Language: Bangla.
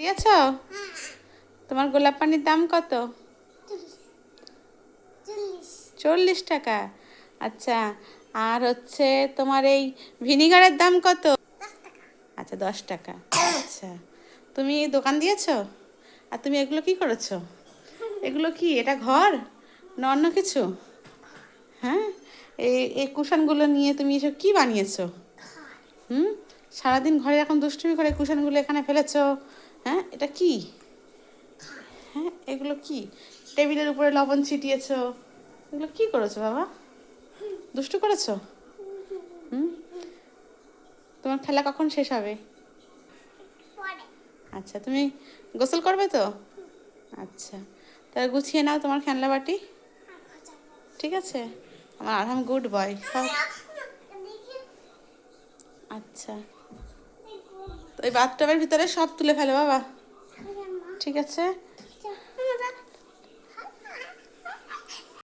দিয়েছো? তোমার গোলাপ পানির দাম কত? 40 টাকা। আচ্ছা, আর হচ্ছে তোমার এই ভিনিগারের দাম কত? আচ্ছা, 10 টাকা। আচ্ছা, তুমি দোকান দিয়েছো? আর তুমি এগুলো কি করেছো? এগুলো কি, এটা ঘর না অন্য কিছু? হ্যাঁ, এই কুশনগুলো নিয়ে তুমি এসব কি বানিয়েছো? হুম, সারাদিন ঘরে এখন দুষ্টুমি করে কুশনগুলো এখানে ফেলেছো। হ্যাঁ, এটা কি? হ্যাঁ, এগুলো কি? টেবিলের উপরে লবণ ছিটিয়েছো। এগুলো কি করেছো বাবা? দুষ্টু করেছো? হুম, তোমার খেলা কখন শেষ হবে? আচ্ছা, তুমি গোসল করবে তো? আচ্ছা, তাহলে গুছিয়ে নাও তোমার খেলনা বাটি। ঠিক আছে, আমার আরাম গুড বয় সব। আচ্ছা, তো এই বাথটবের ভিতরে সব তুলে ফেলো বাবা। ঠিক আছে।